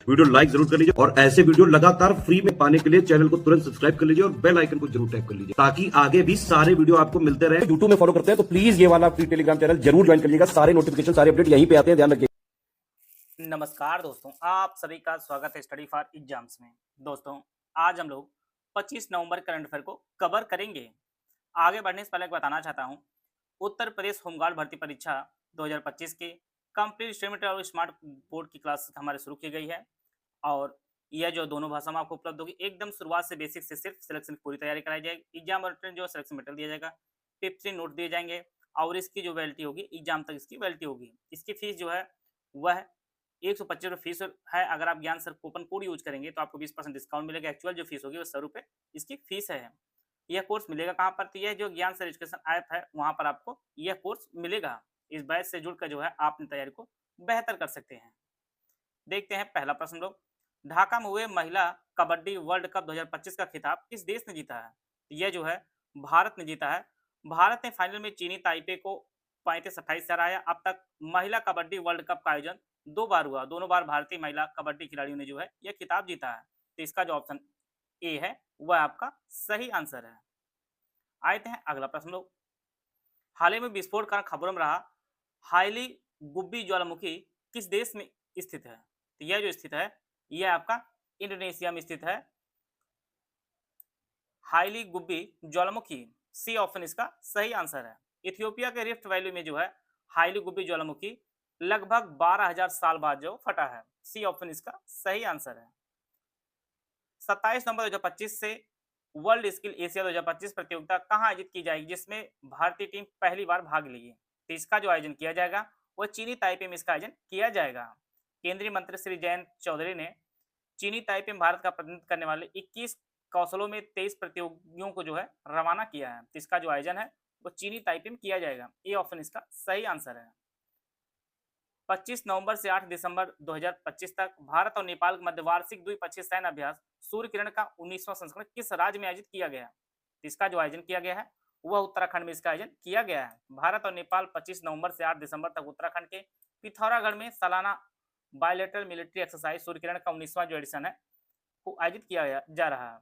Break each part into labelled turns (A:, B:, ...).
A: Video like जरूर कर लीजिए और ऐसे वीडियो लगातार फ्री में पाने के लिए चैनल को तुरंत सब्सक्राइब कर लीजिए और बेल आइकन को जरूर टैप कर लीजिए ताकि आगे भी सारे वीडियो आपको मिलते रहे। यूट्यूब में फॉलो करते हैं तो प्लीज ये वाला फ्री टेलीग्राम चैनल जरूर ज्वाइन कर लीजिएगा। सारे नोटिफिकेशन सारे अपडेट यहीं पे आते हैं, ध्यान रखिए।
B: नमस्कार दोस्तों, आप सभी का स्वागत है स्टडी फॉर एग्जाम्स में। दोस्तों, आज हम लोग 25 नवंबर करंट अफेयर को कवर करेंगे। आगे बढ़ने से पहले बताना चाहता हूं, उत्तर प्रदेश होमगार्ड भर्ती परीक्षा 2025 की कंप्लीट स्टेटमेंट और स्मार्ट बोर्ड की क्लास हमारे शुरू की गई है और यह जो दोनों भाषा में आपको उपलब्ध होगी। एकदम शुरुआत से बेसिक से सिर्फ सिलेक्शन की पूरी तैयारी कराई जाएगी। एग्जाम और रिटर्न जो सिलेक्शन मेटेरियल दिया जाएगा, टिप्स नोट दिए जाएंगे और इसकी जो वैलिडिटी होगी एग्जाम तक इसकी वैलिडिटी होगी। इसकी फीस जो है वह 125 रुपये फीस है। अगर आप ज्ञान सर कूपन कोड यूज करेंगे तो आपको 20% डिस्काउंट मिलेगा। एक्चुअल जो फीस होगी वो 100 रुपये इसकी फीस है। यह कोर्स मिलेगा कहाँ पर? तो यह जो ज्ञान सर एजुकेशन ऐप है वहाँ पर आपको यह कोर्स मिलेगा। इस बैच से जुड़कर जो है आप अपनी तैयारी को बेहतर कर सकते हैं। देखते हैं पहला प्रश्न लोग, ढाका में हुए महिला कबड्डी वर्ल्ड कप 2025 का खिताब किस देश ने जीता है? यह जो है भारत ने जीता है। भारत ने फाइनल में चीनी ताइपे को 35-28 से हराया। अब तक महिला कबड्डी वर्ल्ड कप का आयोजन 2 बार हुआ। दोनों बार भारतीय महिला कबड्डी खिलाड़ियों ने जो है यह खिताब जीता है। तो इसका जो ऑप्शन ए है वह आपका सही आंसर है। आते हैं अगला प्रश्न लोग, हाल ही में विस्फोट का खबरों में रहा हाईली गुब्बी ज्वालामुखी किस देश में स्थित है? तो यह जो स्थित है यह आपका इंडोनेशिया में स्थित है। हाईली गुब्बी ज्वालामुखी, सी ऑप्शन इसका सही आंसर है। इथियोपिया के रिफ्ट वैली में जो है हाईली गुब्बी ज्वालामुखी लगभग 12,000 साल बाद जो फटा है। सी ऑप्शन इसका सही आंसर है। 27 नवंबर 2025 से वर्ल्ड स्किल एशिया 2025 प्रतियोगिता कहाँ आयोजित की जाएगी जिसमें भारतीय टीम पहली बार भाग लेगी? तो इसका जो आयोजन किया जाएगा वह चीनी ताइपे में इसका आयोजन किया जाएगा। केंद्रीय मंत्री श्री जयंत चौधरी ने चीनी ताइपे में भारत का प्रतिनिधित्व करने वाले 21 कौशलों में 23 प्रतियोगियों को जो है रवाना किया है। तो इसका जो आयोजन है वो चीनी ताइपे में किया जाएगा। ये ऑप्शन इसका सही आंसर है। 25 नवंबर से 8 दिसंबर 2025 तक भारत और नेपाल के मध्य वार्षिक द्विपक्षीय सैन्य अभ्यास सूर्य किरण का 19वां संस्करण किस राज्य में आयोजित किया गया है? इसका जो आयोजन किया गया है वह उत्तराखंड में इसका आयोजन किया गया है। भारत और नेपाल 25 नवंबर से 8 दिसंबर तक उत्तराखंड के पिथौरागढ़ में सालाना bilateral military exercise Surya Kiran का 19वां जो एडिशन है को आयोजित किया जा रहा है।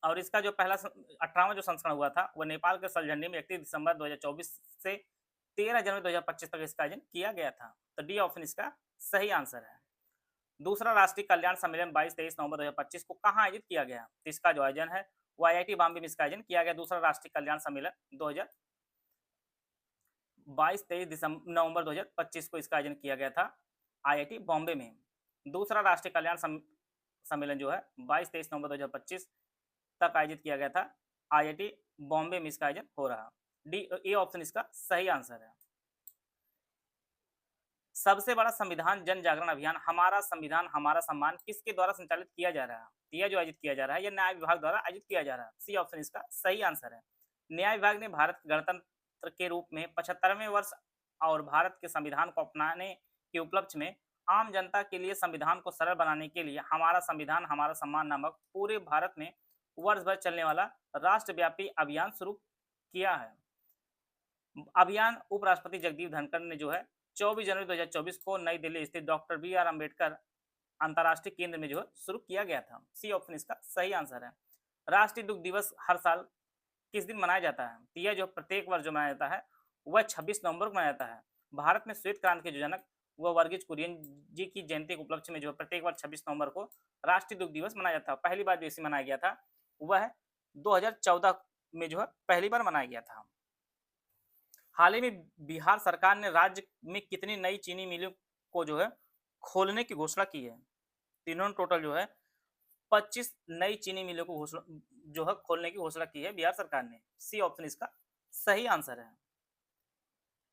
B: और इसका जो पहला 18वां जो संस्करण हुआ था वह नेपाल के सलझंडी में 31 दिसंबर 2024 से 13 जनवरी 2025 तक इसका आयोजन किया गया था। तो डी ऑप्शन इसका सही आंसर है। दूसरा राष्ट्रीय कल्याण सम्मेलन 22-23 नवंबर 2025 को कहाँ आयोजित किया गया? तो इसका जो आयोजन है वो आईआईटी बॉम्बे में इसका आयोजन किया गया। दूसरा राष्ट्रीय कल्याण सम्मेलन 22-23 नवंबर 2025 को इसका आयोजन किया गया था आईआईटी बॉम्बे में। दूसरा राष्ट्रीय कल्याण सम्मेलन जो है 22-23 नवंबर 2025 तक आयोजित किया गया था आईआईटी बॉम्बे में इसका आयोजन हो रहा। डी ए ऑप्शन इसका सही आंसर है। सबसे बड़ा संविधान जन जागरण अभियान हमारा संविधान हमारा सम्मान किसके द्वारा संचालित किया जा रहा है? यह जो आयोजित किया जा रहा है यह न्याय विभाग द्वारा आयोजित किया जा रहा है। सी ऑप्शन इसका सही आंसर है। न्याय विभाग ने भारत के गणतंत्र के रूप में 75वें वर्ष और भारत के संविधान को अपनाने के उपलक्ष्य में आम जनता के लिए संविधान को सरल बनाने के लिए हमारा संविधान हमारा सम्मान नामक पूरे भारत में वर्ष भर चलने वाला राष्ट्रव्यापी अभियान शुरू किया है। अभियान उपराष्ट्रपति जगदीप धनखड़ ने जो है 24 जनवरी 2024 को नई दिल्ली स्थित डॉक्टर बी.आर. अम्बेडकर अंतर्राष्ट्रीय केंद्र में जो है शुरू किया गया था। सी ऑप्शन इसका सही आंसर है। राष्ट्रीय दुग्ध दिवस हर साल किस दिन मनाया जाता है? तो यह जो प्रत्येक वर्ष जो मनाया जाता है वह 26 नवंबर को मनाया जाता है। भारत में श्वेत क्रांति के जो जनक वह वर्गीज कुरियन जी की जयंती के उपलक्ष्य में जो प्रत्येक वर्ष 26 नवंबर को राष्ट्रीय दुग्ध दिवस मनाया जाता है। पहली बार जो इसे मनाया गया था वह 2014 में जो है पहली बार मनाया गया था। हाल ही में बिहार सरकार ने राज्य में कितनी नई चीनी मिलों को जो है खोलने की घोषणा की है? तीनों टोटल जो है 25 नई चीनी मिलों को घोषणा जो है खोलने की घोषणा की है बिहार सरकार ने। सी ऑप्शन इसका सही आंसर है।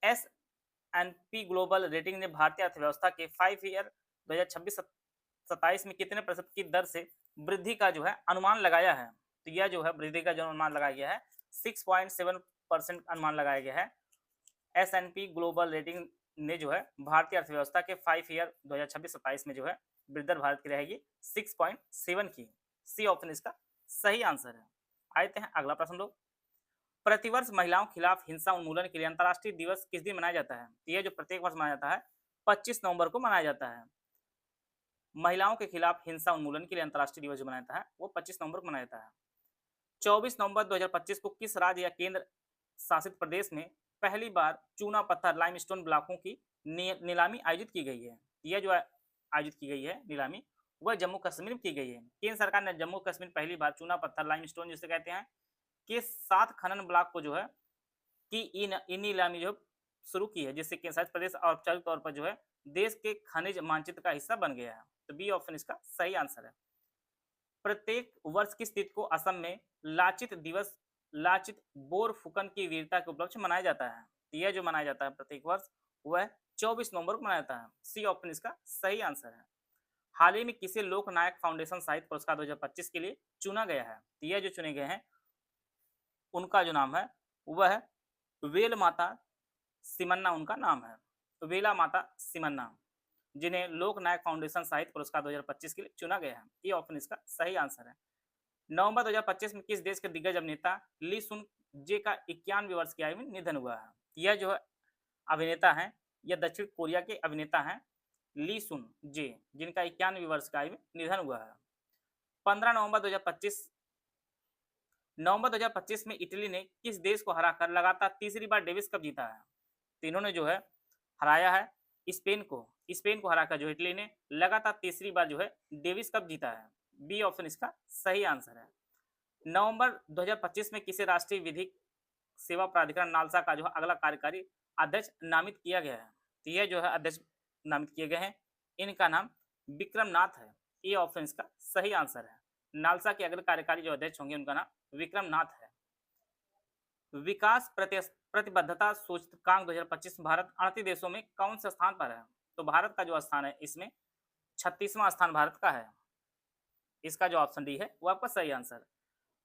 B: S&P ग्लोबल रेटिंग ने भारतीय अर्थव्यवस्था के 5 ईयर 2026-27 में कितने प्रतिशत की दर से वृद्धि का जो है अनुमान लगाया है? तो यह जो है वृद्धि का जो अनुमान लगाया गया है 6.7% अनुमान लगाया गया है। S&P ग्लोबल रेटिंग ने जो है भारतीय अर्थव्यवस्था के 5 ईयर 2026-27 में जो है वृद्धि दर भारत की रहेगी 6.7 की। सी ऑप्शन इसका सही आंसर है। आते हैं अगला प्रश्न लोग, प्रतिवर्ष महिलाओं के खिलाफ हिंसा उन्मूलन के लिए अंतर्राष्ट्रीय दिवस किस दिन मनाया जाता है? यह जो प्रत्येक वर्ष मनाया जाता है 25 नवंबर को मनाया जाता है। महिलाओं के खिलाफ हिंसा उन्मूलन के लिए अंतर्राष्ट्रीय दिवस जो मनाया जाता है वो 25 नवंबर को मनाया जाता है। 24 नवंबर 2025 को किस राज्य या केंद्र शासित प्रदेश में पहली बार चूना पत्थर लाइमस्टोन ब्लॉकों की नीलामी आयोजित की गई है? यह जो आयोजित की गई है नीलामी, वह जम्मू कश्मीर में की गई है। केंद्र सरकार ने जम्मू कश्मीर पहली बार चूना पत्थर लाइमस्टोन जिसे कहते हैं के 7 खनन ब्लॉक को जो है कि इन नीलामी जो शुरू की है, जिससे केंद्र शासित प्रदेश औपचारिक तौर पर जो है देश के खनिज मानचित्र का हिस्सा बन गया है। तो बी ऑप्शन इसका सही आंसर है। प्रत्येक वर्ष किस तिथि को असम में लाचित दिवस लाचित बोरफुकन की वीरता के उपलक्ष्य मनाया जाता है? तो यह जो मनाया जाता है प्रत्येक वर्ष वह 24 नवंबर को मनाया जाता है। सी ऑप्शन इसका सही आंसर है। हाल ही में किसे लोक नायक फाउंडेशन साहित्य पुरस्कार 2025 के लिए चुना गया है? तो यह जो चुने गए हैं उनका जो नाम है वह है वेल माता सिमन्ना, उनका नाम है वेला माता सिमन्ना, जिन्हें लोक नायक फाउंडेशन साहित्य पुरस्कार 2025 के लिए चुना गया है। ये ऑप्शन इसका सही आंसर है। नवंबर 2025 में किस देश के दिग्गज अभिनेता ली सुन जे का 91 वर्ष की आयु में निधन हुआ है? यह जो है अभिनेता हैं, यह दक्षिण कोरिया के अभिनेता हैं ली सुन जे, जिनका 91 वर्ष की आयु में निधन हुआ है। 15 नवंबर 2025 में इटली ने किस देश को हराकर लगातार तीसरी बार डेविस कप जीता है? तो इन्होंने जो है हराया है स्पेन को हराकर जो इटली ने लगातार तीसरी बार जो है डेविस कप जीता है। बी ऑप्शन इसका सही आंसर है। नवंबर 2025 में किसे राष्ट्रीय विधिक सेवा प्राधिकरण नालसा का जो है अगला कार्यकारी अध्यक्ष नामित किया गया है? तो यह जो है अध्यक्ष नामित किए गए हैं, इनका नाम विक्रम नाथ है। ये ऑप्शन इसका सही आंसर है। नालसा के अगले कार्यकारी जो अध्यक्ष होंगे उनका नाम विक्रम नाथ है। विकास प्रतिबद्धता सूचकांक 2025 भारत 38 देशों में कौन से स्थान पर है? तो भारत का जो स्थान है इसमें 36वां स्थान भारत का है। इसका जो ऑप्शन डी है वो आपका सही आंसर।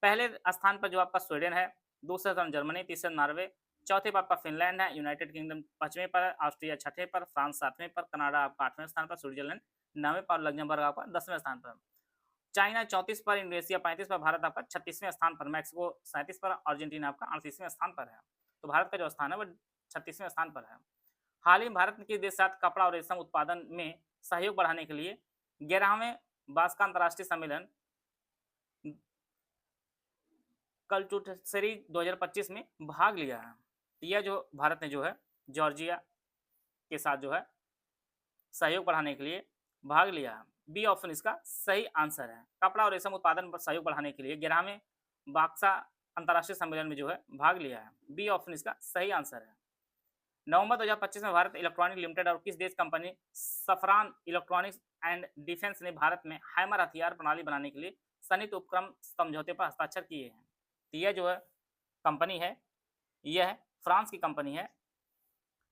B: पहले स्थान पर जो आपका स्वीडन है, दूसरे स्थान जर्मनी, तीसरे नॉर्वे, चौथे पर आपका फिनलैंड है, यूनाइटेड किंगडम 5वें पर, ऑस्ट्रिया 6ठे पर, फ्रांस 7वें पर, कनाडा आपका 8वें स्थान पर, स्विट्जरलैंड 9वें पर, लग्जमबर्ग आपका 10वें स्थान पर, चाइना 34 पर, इंडोनेशिया 35 पर, भारत आपका 36वें स्थान पर, मैक्सिको 37 पर, अर्जेंटीना आपका 38वें स्थान पर है। तो भारत का जो स्थान है वो 36वें स्थान पर है। हाल ही में भारत ने किस देश के साथ कपड़ा और रेशम उत्पादन में सहयोग बढ़ाने के लिए 11वें बास्का अंतर्राष्ट्रीय सम्मेलन कल्चुटसरी 2025 में भाग लिया है? तो यह जो भारत ने जो है जॉर्जिया के साथ जो है सहयोग बढ़ाने के लिए भाग लिया है। बी ऑप्शन इसका सही आंसर है। कपड़ा और रेशम उत्पादन पर सहयोग बढ़ाने के लिए 11वें बाक्सा अंतर्राष्ट्रीय सम्मेलन में जो है भाग लिया है। बी ऑप्शन इसका सही आंसर है। नवंबर 2025 में भारत इलेक्ट्रॉनिक लिमिटेड और किस देश कंपनी सफरान इलेक्ट्रॉनिक्स एंड डिफेंस ने भारत में हैमर हथियार प्रणाली बनाने के लिए संयुक्त उपक्रम समझौते पर हस्ताक्षर किए हैं? तो यह जो है कंपनी है, यह फ्रांस की कंपनी है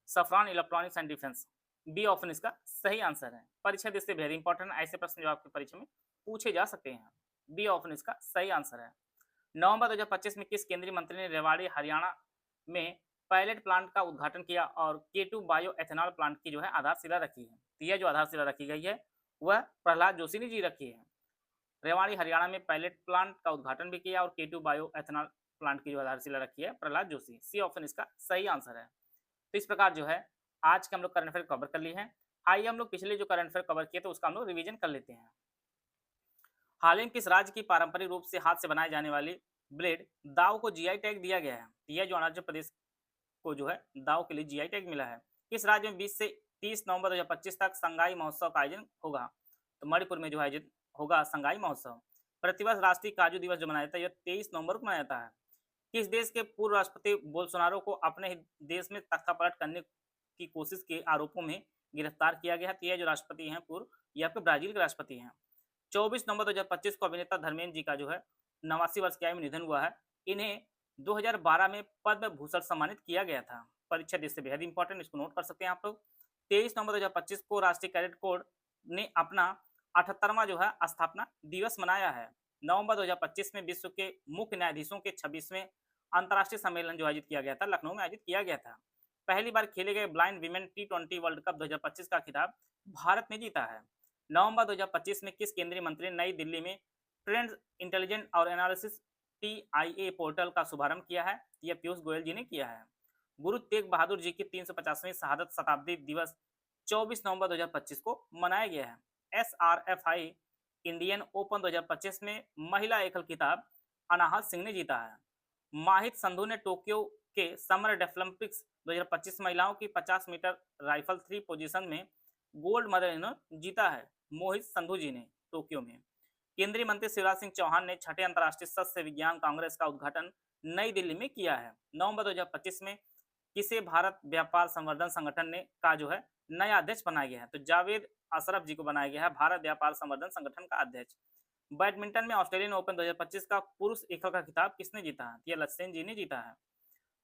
B: Safran electronics and defence. B option इसका सही आंसर है। परीक्षा दृष्टि वेरी इंपॉर्टेंट, ऐसे प्रश्न जो आपकी परीक्षा में पूछे जा सकते हैं। बी ऑप्शन इसका सही आंसर है। नवंबर 2025 में किस केंद्रीय मंत्री ने रेवाड़ी हरियाणा में पायलट प्लांट का उद्घाटन किया और K2 बायो एथेनॉल प्लांट की जो है आधारशिला रखी है? तो यह जो आधारशिला रखी गई है वह प्रहलाद जोशी ने जी रखी है। रेवाड़ी हरियाणा में पायलट प्लांट का उद्घाटन भी किया और K2 बायो एथेनॉल प्लांट की जो आधारशिला रखी है प्रहलाद जोशी। सी ऑप्शन इसका सही आंसर है। तो इस प्रकार जो है आज के हम लोग करंट अफेयर कवर कर लिए हैं। आइए हम लोग पिछले जो करंट अफेयर कवर किए थे उसका हम लोग रिवीजन कर लेते हैं। हाल ही में किस राज्य की पारंपरिक रूप से हाथ से बनाई जाने वाली ब्लेड दाव को जीआई टैग दिया गया है? यह जो अरुणाचल प्रदेश को जो है दाव के लिए जीआई टैग मिला है। किस राज्य में 20 से 30 नवंबर 2025 तक संगाई महोत्सव का आयोजन होगा? तो मणिपुर में जो आयोजित होगा संगाई महोत्सव। प्रतिवर्ष राष्ट्रीय काजू दिवस जो मनाया जाता है यह 23 नवंबर को मनाया जाता है। किस देश के पूर्व राष्ट्रपति बोल्सोनारो को अपने ही देश में तख्तापलट करने की कोशिश के आरोपों में गिरफ्तार किया गया? तो यह जो राष्ट्रपति हैं पूर्व, यह आपके ब्राजील के राष्ट्रपति हैं। 24 नवंबर 2025 को अभिनेता धर्मेंद्र जी का जो है 89 वर्ष की आयु में निधन हुआ है। इन्हें 2012 में पद्म भूषण सम्मानित किया गया था। परीक्षा दृष्टि बेहद इंपॉर्टेंट, इसको नोट कर सकते हैं आप लोग। 23 नवंबर 2025 को राष्ट्रीय कैडेट कोड ने अपना 78वां जो है स्थापना दिवस मनाया है। नवंबर 2025 में विश्व के मुख्य न्यायाधीशों के 26वें अंतर्राष्ट्रीय सम्मेलन जो आयोजित किया गया था लखनऊ में आयोजित किया गया था। पहली बार खेले गए blind women T20 world cup 2025 का खिताब भारत ने जीता है। नवंबर 2025 में किस केंद्रीय मंत्री ने नई दिल्ली में ट्रेंड्स इंटेलिजेंस और एनालिसिस TIA पोर्टल का शुभारंभ किया है? यह पीयूष गोयल जी ने किया है। गुरु तेग बहादुर जी की 350वीं शहादत शताब्दी दिवस 24 नवंबर 2025 को मनाया गया है। SRFI इंडियन ओपन 2025 में महिला एकल खिताब अनाहत सिंह ने जीता है। माहित संधू ने टोक्यो के समर डेफलिम्पिक्स 2025 महिलाओं की 50 मीटर राइफल थ्री पोजीशन में गोल्ड मेडल इन्होंने जीता है। मोहित संधू जी ने टोक्यो में। केंद्रीय मंत्री शिवराज सिंह चौहान ने छठे अंतर्राष्ट्रीय सस्य विज्ञान कांग्रेस का उद्घाटन नई दिल्ली में किया है। नवंबर 2025 में किसे भारत व्यापार संवर्धन संगठन ने का जो है नया अध्यक्ष बनाया गया है, तो जावेद अशरफ जी को बनाया गया है भारत व्यापार संवर्धन संगठन का अध्यक्ष। बैडमिंटन में ऑस्ट्रेलियन ओपन 2025 का पुरुष एकल का खिताब किसने जीता है? ये लक्ष्यसेन जी ने जीता है।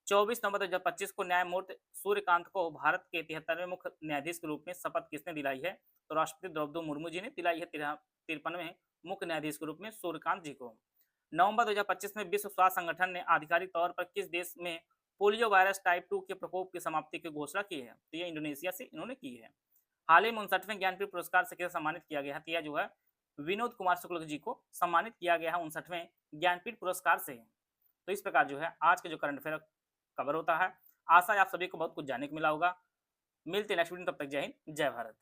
B: 24 नवंबर 2025 को न्यायमूर्ति सूर्यकांत को भारत के 73वें मुख्य न्यायाधीश के रूप में शपथ किसने दिलाई है? तो राष्ट्रपति द्रौपदी मुर्मू जी ने दिलाई है 53वें मुख्य न्यायाधीश के रूप में सूर्यकांत जी को। नवंबर 2025 में विश्व स्वास्थ्य संगठन ने आधिकारिक तौर पर किस देश में पोलियो वायरस टाइप 2 के प्रकोप की समाप्ति की घोषणा की है? तो ये इंडोनेशिया से इन्होंने की है। हाल ही में 59वें ज्ञानपीठ पुरस्कार से किसे सम्मानित किया गया है? तो यह जो है विनोद कुमार शुक्ल जी को सम्मानित किया गया है 59वें ज्ञानपीठ पुरस्कार से। तो इस प्रकार जो है आज के जो करंट अफेयर कवर होता है। आशा है आप सभी को बहुत कुछ जानने को मिला होगा। मिलते हैं नेक्स्ट वीडियो, तब तक जय हिंद, जय भारत।